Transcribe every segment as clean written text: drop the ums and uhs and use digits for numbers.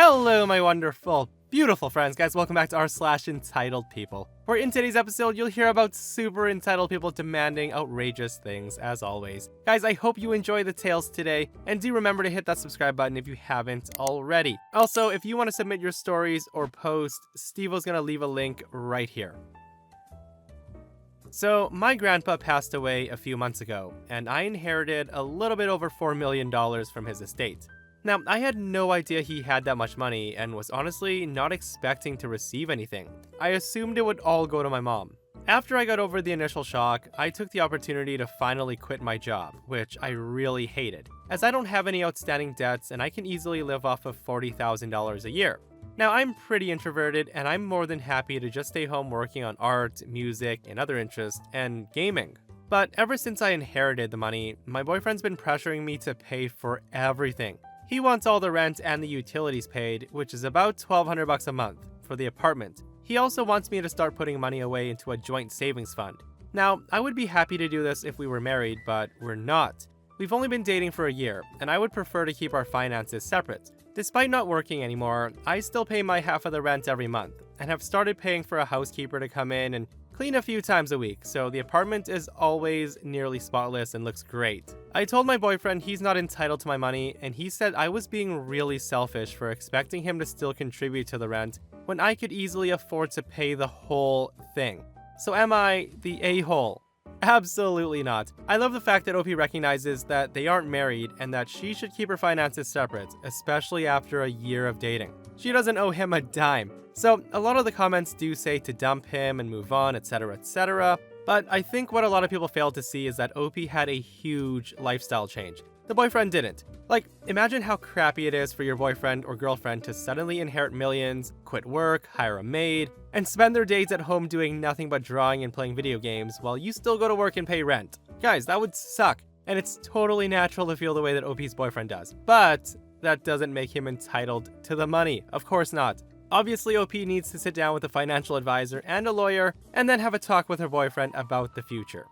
Hello, my wonderful, beautiful friends. Guys, welcome back to r/entitled people, where in today's episode, you'll hear about super entitled people demanding outrageous things, as always. Guys, I hope you enjoy the tales today, and do remember to hit that subscribe button if you haven't already. Also, if you want to submit your stories or post, Steve-O's gonna leave a link right here. So, my grandpa passed away a few months ago, and I inherited a little bit over $4 million from his estate. Now, I had no idea he had that much money and was honestly not expecting to receive anything. I assumed it would all go to my mom. After I got over the initial shock, I took the opportunity to finally quit my job, which I really hated, as I don't have any outstanding debts and I can easily live off of $40,000 a year. Now, I'm pretty introverted and I'm more than happy to just stay home working on art, music, and other interests, and gaming. But ever since I inherited the money, my boyfriend's been pressuring me to pay for everything. He wants all the rent and the utilities paid, which is about $1,200 a month for the apartment. He also wants me to start putting money away into a joint savings fund. Now, I would be happy to do this if we were married, but we're not. We've only been dating for a year, and I would prefer to keep our finances separate. Despite not working anymore, I still pay my half of the rent every month, and have started paying for a housekeeper to come in and clean a few times a week, so the apartment is always nearly spotless and looks great. I told my boyfriend he's not entitled to my money, and he said I was being really selfish for expecting him to still contribute to the rent when I could easily afford to pay the whole thing. So am I the a-hole? Absolutely not. I love the fact that OP recognizes that they aren't married and that she should keep her finances separate, especially after a year of dating. She doesn't owe him a dime. So a lot of the comments do say to dump him and move on, etc, but I think what a lot of people fail to see is that OP had a huge lifestyle change. The boyfriend didn't. Like, imagine how crappy it is for your boyfriend or girlfriend to suddenly inherit millions, quit work, hire a maid, and spend their days at home doing nothing but drawing and playing video games while you still go to work and pay rent. Guys, that would suck, and it's totally natural to feel the way that OP's boyfriend does. But that doesn't make him entitled to the money. Of course not. Obviously, OP needs to sit down with a financial advisor and a lawyer, and then have a talk with her boyfriend about the future.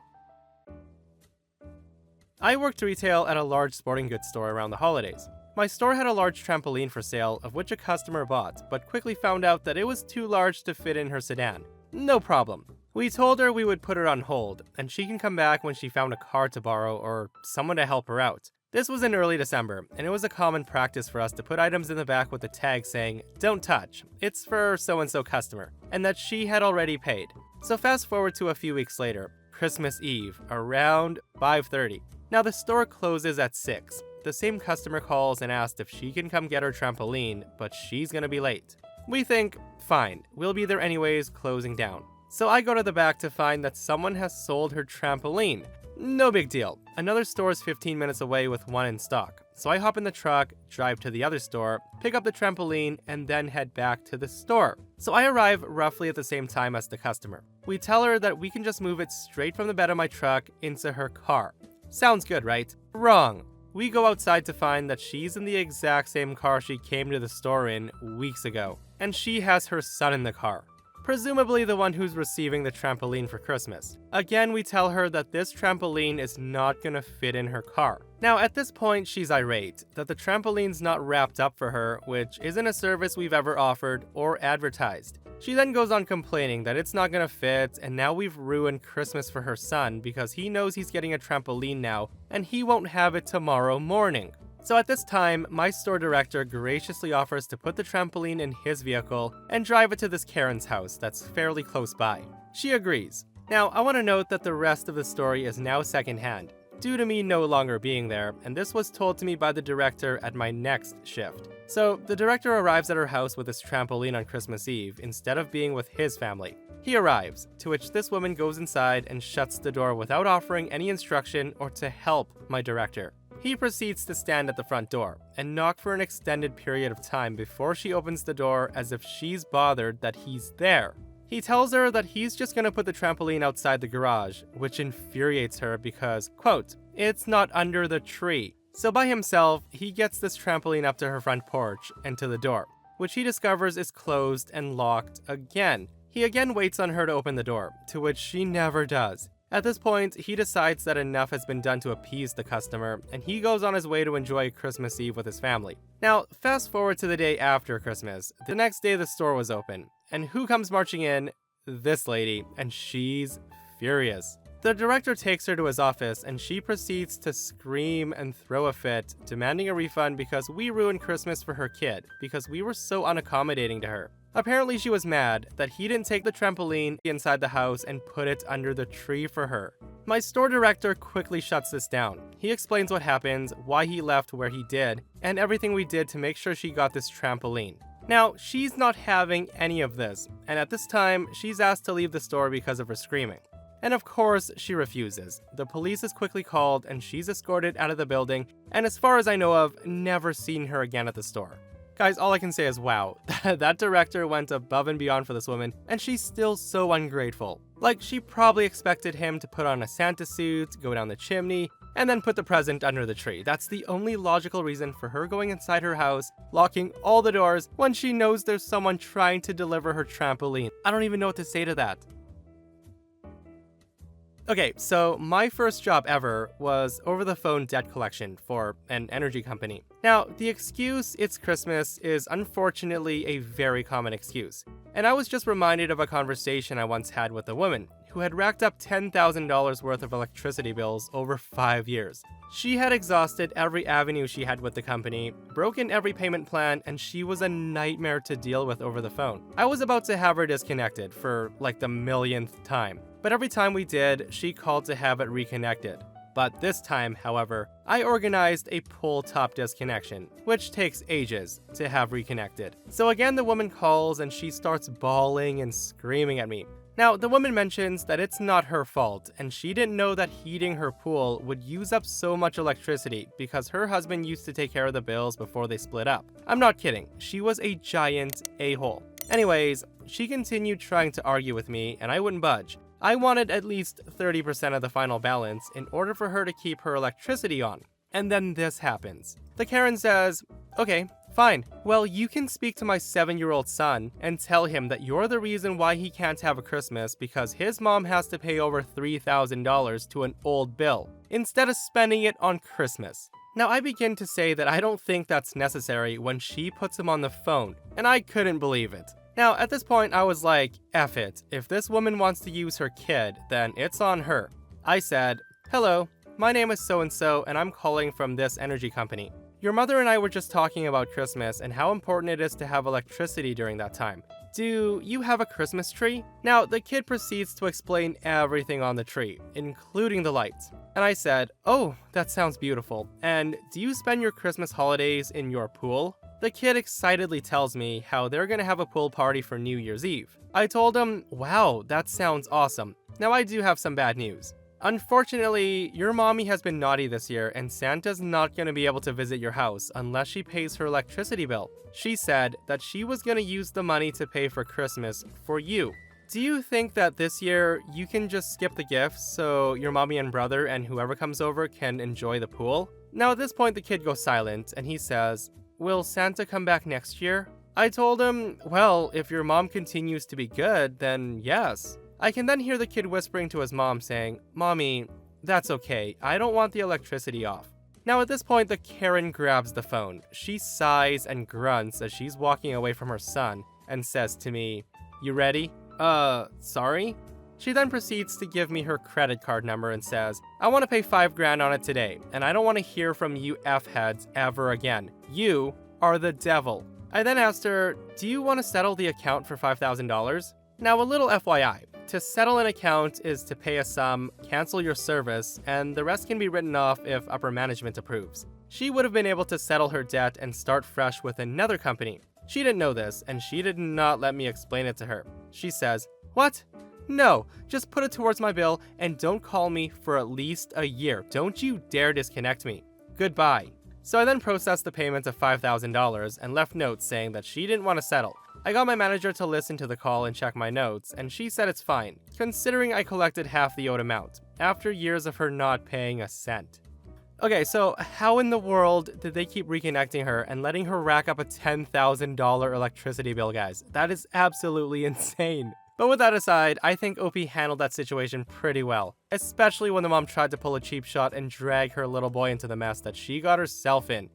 I worked retail at a large sporting goods store around the holidays. My store had a large trampoline for sale, of which a customer bought, but quickly found out that it was too large to fit in her sedan. No problem. We told her we would put her on hold, and she can come back when she found a car to borrow or someone to help her out. This was in early December, and it was a common practice for us to put items in the back with a tag saying, "Don't touch, it's for so-and-so customer," and that she had already paid. So fast forward to a few weeks later, Christmas Eve, around 5:30. Now the store closes at 6. The same customer calls and asks if she can come get her trampoline, but she's gonna be late. We think, fine, we'll be there anyways, closing down. So I go to the back to find that someone has sold her trampoline. No big deal. Another store is 15 minutes away with one in stock. So I hop in the truck, drive to the other store, pick up the trampoline, and then head back to the store. So I arrive roughly at the same time as the customer. We tell her that we can just move it straight from the bed of my truck into her car. Sounds good, right? Wrong. We go outside to find that she's in the exact same car she came to the store in weeks ago, and she has her son in the car. Presumably the one who's receiving the trampoline for Christmas. Again, we tell her that this trampoline is not gonna fit in her car. Now, at this point, she's irate that the trampoline's not wrapped up for her, which isn't a service we've ever offered or advertised. She then goes on complaining that it's not gonna fit, and now we've ruined Christmas for her son because he knows he's getting a trampoline now, and he won't have it tomorrow morning. So at this time, my store director graciously offers to put the trampoline in his vehicle and drive it to this Karen's house that's fairly close by. She agrees. Now, I want to note that the rest of the story is now secondhand, due to me no longer being there, and this was told to me by the director at my next shift. So, the director arrives at her house with this trampoline on Christmas Eve, instead of being with his family. He arrives, to which this woman goes inside and shuts the door without offering any instruction or to help my director. He proceeds to stand at the front door and knock for an extended period of time before she opens the door as if she's bothered that he's there. He tells her that he's just gonna put the trampoline outside the garage, which infuriates her because, quote, "It's not under the tree." So by himself, he gets this trampoline up to her front porch and to the door, which he discovers is closed and locked again. He again waits on her to open the door, to which she never does. At this point, he decides that enough has been done to appease the customer, and he goes on his way to enjoy Christmas Eve with his family. Now, fast forward to the day after Christmas. The next day the store was open, and who comes marching in? This lady, and she's furious. The director takes her to his office, and she proceeds to scream and throw a fit, demanding a refund because we ruined Christmas for her kid, because we were so unaccommodating to her. Apparently she was mad that he didn't take the trampoline inside the house and put it under the tree for her. My store director quickly shuts this down. He explains what happened, why he left where he did, and everything we did to make sure she got this trampoline. Now, she's not having any of this, and at this time, she's asked to leave the store because of her screaming. And of course, she refuses. The police is quickly called, and she's escorted out of the building, and as far as I know of, never seen her again at the store. Guys, all I can say is wow, that director went above and beyond for this woman, and she's still so ungrateful. Like, she probably expected him to put on a Santa suit, go down the chimney, and then put the present under the tree. That's the only logical reason for her going inside her house, locking all the doors, when she knows there's someone trying to deliver her trampoline. I don't even know what to say to that. Okay, so my first job ever was over-the-phone debt collection for an energy company. Now, the excuse, it's Christmas, is unfortunately a very common excuse. And I was just reminded of a conversation I once had with a woman who had racked up $10,000 worth of electricity bills over 5 years. She had exhausted every avenue she had with the company, broken every payment plan, and she was a nightmare to deal with over the phone. I was about to have her disconnected for like the millionth time. But every time we did, she called to have it reconnected. But this time, however, I organized a pull-top disconnection, which takes ages to have reconnected. So again, the woman calls and she starts bawling and screaming at me. Now, the woman mentions that it's not her fault, and she didn't know that heating her pool would use up so much electricity because her husband used to take care of the bills before they split up. I'm not kidding, she was a giant a-hole. Anyways, she continued trying to argue with me, and I wouldn't budge. I wanted at least 30% of the final balance in order for her to keep her electricity on. And then this happens. The Karen says, "Okay, fine. Well, you can speak to my 7-year-old son and tell him that you're the reason why he can't have a Christmas because his mom has to pay over $3,000 to an old bill instead of spending it on Christmas." Now, I begin to say that I don't think that's necessary when she puts him on the phone, and I couldn't believe it. Now, at this point, I was like, F it. If this woman wants to use her kid, then it's on her. I said, "Hello, my name is so-and-so, and I'm calling from this energy company. Your mother and I were just talking about Christmas and how important it is to have electricity during that time. Do you have a Christmas tree?" Now, the kid proceeds to explain everything on the tree, including the lights. And I said, "Oh, that sounds beautiful. And do you spend your Christmas holidays in your pool?" The kid excitedly tells me how they're gonna have a pool party for New Year's Eve. I told him, "Wow, that sounds awesome. Now I do have some bad news. Unfortunately, your mommy has been naughty this year and Santa's not gonna be able to visit your house unless she pays her electricity bill. She said that she was gonna use the money to pay for Christmas for you. Do you think that this year you can just skip the gifts so your mommy and brother and whoever comes over can enjoy the pool?" Now at this point the kid goes silent and he says, "Will Santa come back next year?" I told him, "Well, if your mom continues to be good, then yes." I can then hear the kid whispering to his mom saying, "Mommy, that's okay. I don't want the electricity off." Now at this point, the Karen grabs the phone. She sighs and grunts as she's walking away from her son and says to me, "You ready?" Sorry?" She then proceeds to give me her credit card number and says, "I want to pay $5,000 on it today, and I don't want to hear from you F-heads ever again. You are the devil." I then asked her, "Do you want to settle the account for $5,000? Now, a little FYI, to settle an account is to pay a sum, cancel your service, and the rest can be written off if upper management approves. She would have been able to settle her debt and start fresh with another company. She didn't know this, and she did not let me explain it to her. She says, "What? No, just put it towards my bill and don't call me for at least a year. Don't you dare disconnect me. Goodbye." So I then processed the payment of $5,000 and left notes saying that she didn't want to settle. I got my manager to listen to the call and check my notes, and she said it's fine, considering I collected half the owed amount, after years of her not paying a cent. Okay, so how in the world did they keep reconnecting her and letting her rack up a $10,000 electricity bill, guys? That is absolutely insane. But with that aside, I think OP handled that situation pretty well, especially when the mom tried to pull a cheap shot and drag her little boy into the mess that she got herself in.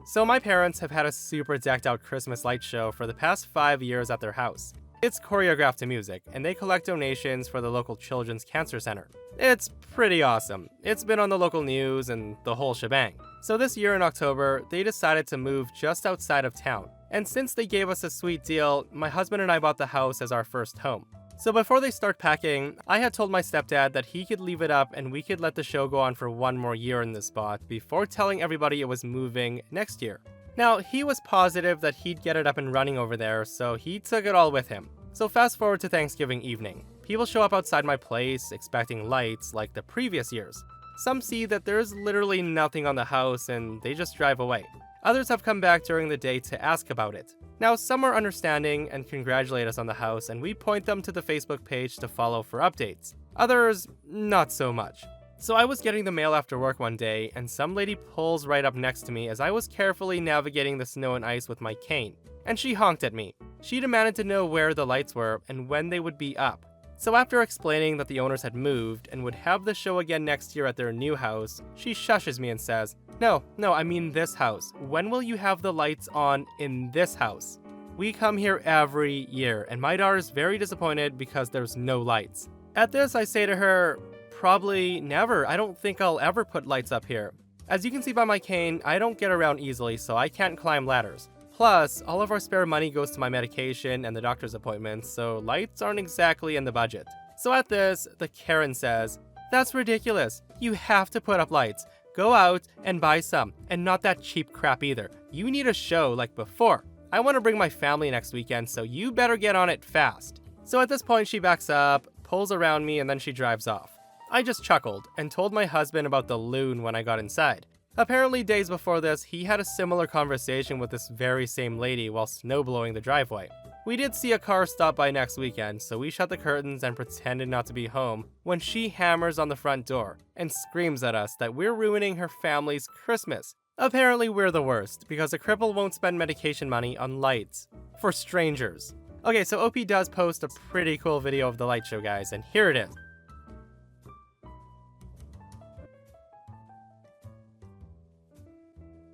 So my parents have had a super decked out Christmas light show for the past 5 years at their house. It's choreographed to music, and they collect donations for the local children's cancer center. It's pretty awesome. It's been on the local news and the whole shebang. So this year in October, they decided to move just outside of town. And since they gave us a sweet deal, my husband and I bought the house as our first home. So before they start packing, I had told my stepdad that he could leave it up and we could let the show go on for 1 more year in this spot before telling everybody it was moving next year. Now, he was positive that he'd get it up and running over there, so he took it all with him. So fast forward to Thanksgiving evening. People show up outside my place expecting lights like the previous years. Some see that there's literally nothing on the house and they just drive away. Others have come back during the day to ask about it. Now, some are understanding and congratulate us on the house, and we point them to the Facebook page to follow for updates. Others, not so much. So I was getting the mail after work one day, and some lady pulls right up next to me as I was carefully navigating the snow and ice with my cane, and she honked at me. She demanded to know where the lights were and when they would be up. So after explaining that the owners had moved and would have the show again next year at their new house, she shushes me and says, No, I mean this house. When will you have the lights on in this house? We come here every year, and my daughter's very disappointed because there's no lights. At this, I say to her, probably never. I don't think I'll ever put lights up here. As you can see by my cane, I don't get around easily, so I can't climb ladders. Plus, all of our spare money goes to my medication and the doctor's appointments, so lights aren't exactly in the budget. So at this, the Karen says, That's ridiculous. You have to put up lights. Go out and buy some, and not that cheap crap either. You need a show like before. I want to bring my family next weekend, so you better get on it fast. So at this point, she backs up, pulls around me, and then she drives off. I just chuckled and told my husband about the loon when I got inside. Apparently, days before this, he had a similar conversation with this very same lady while snowblowing the driveway. We did see a car stop by next weekend, so we shut the curtains and pretended not to be home when she hammers on the front door and screams at us that we're ruining her family's Christmas. Apparently, we're the worst because a cripple won't spend medication money on lights for strangers. Okay, so OP does post a pretty cool video of the light show, guys, and here it is.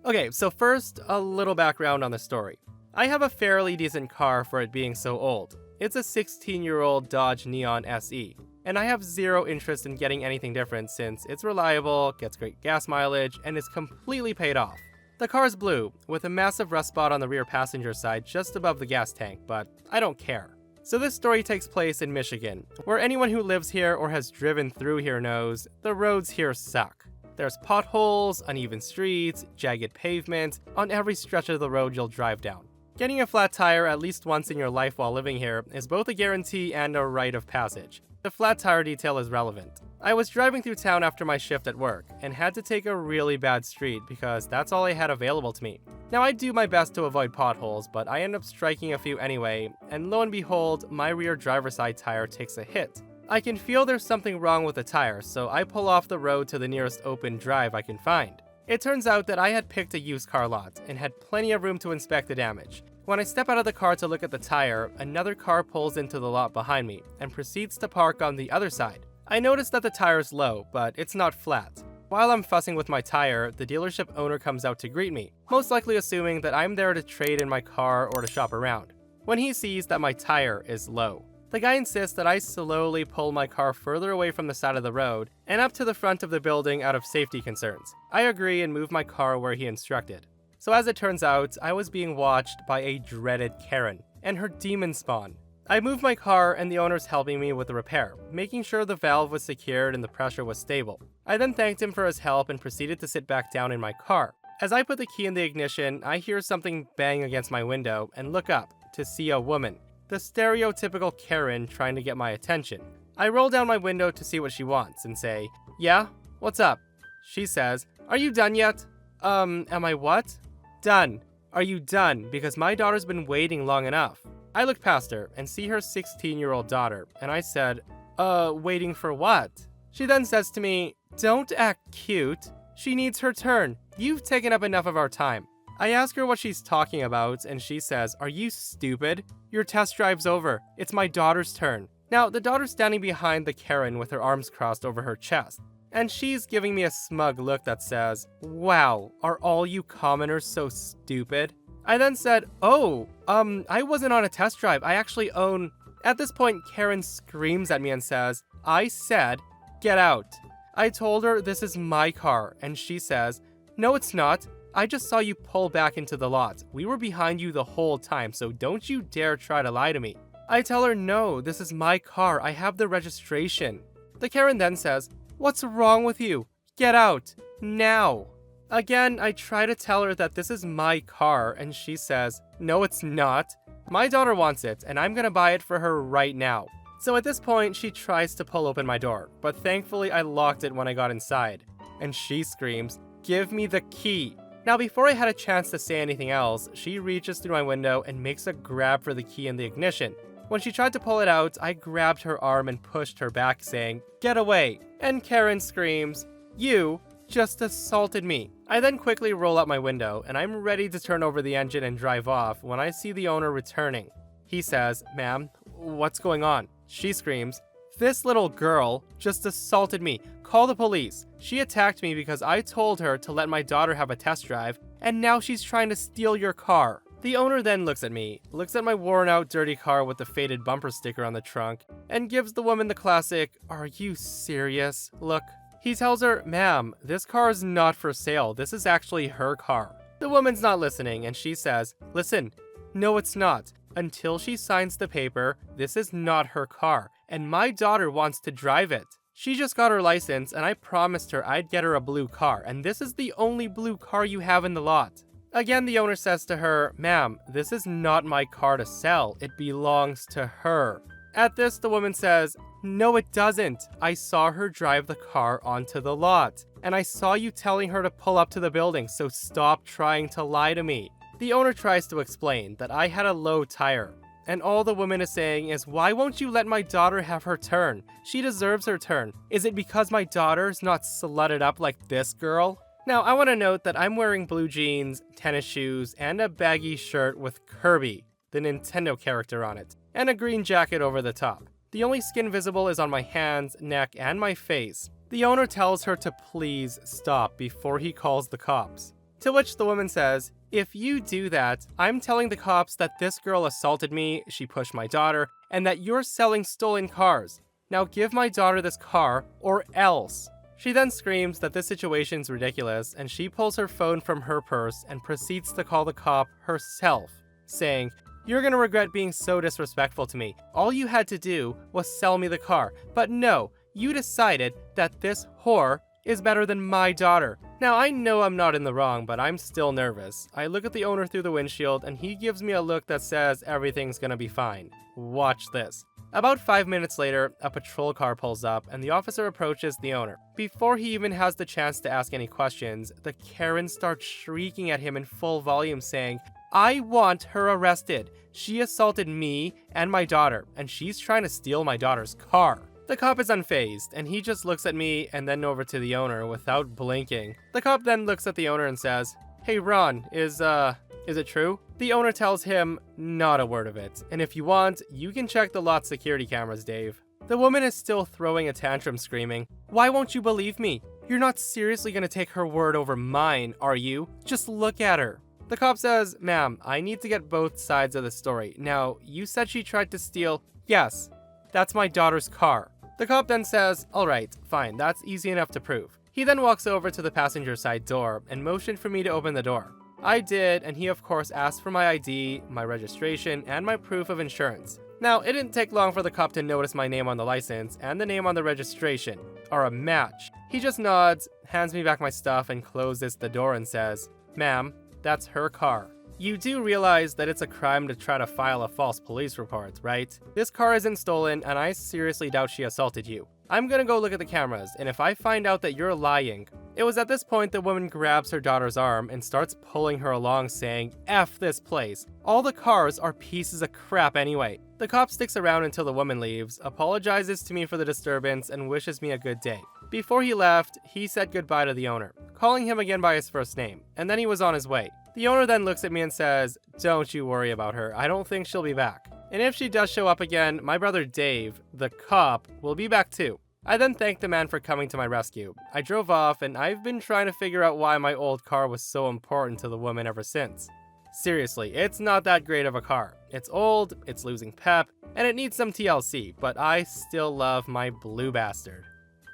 Okay, so first, a little background on the story. I have a fairly decent car for it being so old. It's a 16-year-old Dodge Neon SE, and I have zero interest in getting anything different since it's reliable, gets great gas mileage, and is completely paid off. The car's blue, with a massive rust spot on the rear passenger side just above the gas tank, but I don't care. So this story takes place in Michigan, where anyone who lives here or has driven through here knows the roads here suck. There's potholes, uneven streets, jagged pavement on every stretch of the road you'll drive down. Getting a flat tire at least once in your life while living here is both a guarantee and a rite of passage. The flat tire detail is relevant. I was driving through town after my shift at work and had to take a really bad street because that's all I had available to me. Now I do my best to avoid potholes, but I end up striking a few anyway, and lo and behold, my rear driver's side tire takes a hit. I can feel there's something wrong with the tire, so I pull off the road to the nearest open drive I can find. It turns out that I had picked a used car lot and had plenty of room to inspect the damage. When I step out of the car to look at the tire, another car pulls into the lot behind me and proceeds to park on the other side. I notice that the tire is low, but it's not flat. While I'm fussing with my tire, the dealership owner comes out to greet me, most likely assuming that I'm there to trade in my car or to shop around, when he sees that my tire is low. The guy insists that I slowly pull my car further away from the side of the road and up to the front of the building out of safety concerns. I agree and move my car where he instructed. So as it turns out, I was being watched by a dreaded Karen and her demon spawn. I moved my car and the owner's helping me with the repair, making sure the valve was secured and the pressure was stable. I then thanked him for his help and proceeded to sit back down in my car. As I put the key in the ignition, I hear something bang against my window and look up to see a woman. The stereotypical Karen trying to get my attention. I roll down my window to see what she wants and say, "Yeah? What's up?" She says, "Are you done yet?" Am I what? Done. Are you done? Because my daughter's been waiting long enough. I look past her and see her 16-year-old daughter, and I said, waiting for what? She then says to me, "Don't act cute. She needs her turn. You've taken up enough of our time." I ask her what she's talking about, and she says, "Are you stupid? Your test drive's over. It's my daughter's turn." Now, the daughter's standing behind the Karen with her arms crossed over her chest. and she's giving me a smug look that says, "Wow, are all you commoners so stupid?" I then said, "Oh, I wasn't on a test drive, I actually own..." At this point, Karen screams at me and says, "I said, get out." I told her this is my car, and she says, "No, it's not. I just saw you pull back into the lot. We were behind you the whole time, so don't you dare try to lie to me." I tell her, "No, this is my car. I have the registration." The Karen then says, "What's wrong with you? Get out, now." Again, I try to tell her that this is my car, and she says, "No, it's not. My daughter wants it, and I'm gonna buy it for her right now." So at this point, she tries to pull open my door, but thankfully I locked it when I got inside. And she screams, "Give me the key." Now before I had a chance to say anything else, she reaches through my window and makes a grab for the key in the ignition. When she tried to pull it out, I grabbed her arm and pushed her back, saying, "Get away." And Karen screams, "You just assaulted me." I then quickly roll out my window, and I'm ready to turn over the engine and drive off when I see the owner returning. He says, "Ma'am, what's going on?" She screams, "This little girl just assaulted me. Call the police. She attacked me because I told her to let my daughter have a test drive, and now she's trying to steal your car." The owner then looks at me, looks at my worn out dirty car with the faded bumper sticker on the trunk, and gives the woman the classic, "Are you serious?" look. He tells her, "Ma'am, this car is not for sale. This is actually her car." The woman's not listening, and she says, "Listen, no it's not. Until she signs the paper, this is not her car, and my daughter wants to drive it. She just got her license, and I promised her I'd get her a blue car, and this is the only blue car you have in the lot." Again, the owner says to her, "Ma'am, this is not my car to sell. It belongs to her." At this, the woman says, "No, it doesn't. I saw her drive the car onto the lot, and I saw you telling her to pull up to the building, so stop trying to lie to me." The owner tries to explain that I had a low tire, and all the woman is saying is, "Why won't you let my daughter have her turn? She deserves her turn. Is it because my daughter's not slutted up like this girl?" Now, I want to note that I'm wearing blue jeans, tennis shoes, and a baggy shirt with Kirby, the Nintendo character, on it, and a green jacket over the top. The only skin visible is on my hands, neck, and my face. The owner tells her to please stop before he calls the cops. To which the woman says, "If you do that, I'm telling the cops that this girl assaulted me, she pushed my daughter, and that you're selling stolen cars. Now give my daughter this car, or else." She then screams that this situation's ridiculous, and she pulls her phone from her purse and proceeds to call the cop herself, saying, "You're gonna regret being so disrespectful to me. All you had to do was sell me the car, but no, you decided that this whore is better than my daughter." Now, I know I'm not in the wrong, but I'm still nervous. I look at the owner through the windshield, and he gives me a look that says everything's gonna be fine. Watch this. About 5 minutes later, a patrol car pulls up, and the officer approaches the owner. Before he even has the chance to ask any questions, the Karen starts shrieking at him in full volume, saying, "I want her arrested. She assaulted me and my daughter, and she's trying to steal my daughter's car." The cop is unfazed, and he just looks at me and then over to the owner without blinking. The cop then looks at the owner and says, "Hey Ron, is it true?" The owner tells him, "Not a word of it, and if you want, you can check the lot security cameras, Dave." The woman is still throwing a tantrum, screaming, "Why won't you believe me? You're not seriously gonna take her word over mine, are you? Just look at her." The cop says, "Ma'am, I need to get both sides of the story. Now, you said she tried to steal..." "Yes, that's my daughter's car." The cop then says, "Alright, fine, that's easy enough to prove." He then walks over to the passenger side door and motioned for me to open the door. I did, and he of course asked for my ID, my registration, and my proof of insurance. Now, it didn't take long for the cop to notice my name on the license and the name on the registration are a match. He just nods, hands me back my stuff, and closes the door and says, "Ma'am, that's her car. You do realize that it's a crime to try to file a false police report, right? This car isn't stolen, and I seriously doubt she assaulted you. I'm gonna go look at the cameras, and if I find out that you're lying..." It was at this point the woman grabs her daughter's arm and starts pulling her along, saying, "F this place. All the cars are pieces of crap anyway." The cop sticks around until the woman leaves, apologizes to me for the disturbance, and wishes me a good day. Before he left, he said goodbye to the owner, calling him again by his first name, and then he was on his way. The owner then looks at me and says, "Don't you worry about her. I don't think she'll be back. And if she does show up again, my brother Dave, the cop, will be back too." I then thanked the man for coming to my rescue. I drove off, and I've been trying to figure out why my old car was so important to the woman ever since. Seriously, it's not that great of a car. It's old, it's losing pep, and it needs some TLC, but I still love my blue bastard.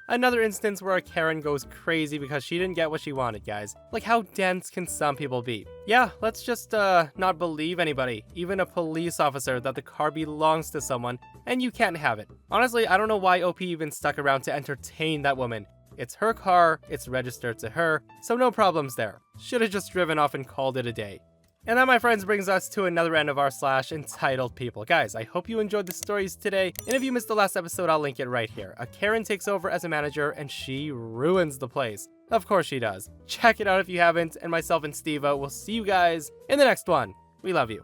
Another instance where a Karen goes crazy because she didn't get what she wanted, guys. Like, how dense can some people be? Yeah, let's just not believe anybody, even a police officer, that the car belongs to someone and you can't have it. Honestly, I don't know why OP even stuck around to entertain that woman. It's her car, it's registered to her, so no problems there. Should've just driven off and called it a day. And that, my friends, brings us to another end of our / entitled people. Guys, I hope you enjoyed the stories today, and if you missed the last episode, I'll link it right here. A Karen takes over as a manager, and she ruins the place. Of course she does. Check it out if you haven't, and myself and Steve-O will see you guys in the next one. We love you.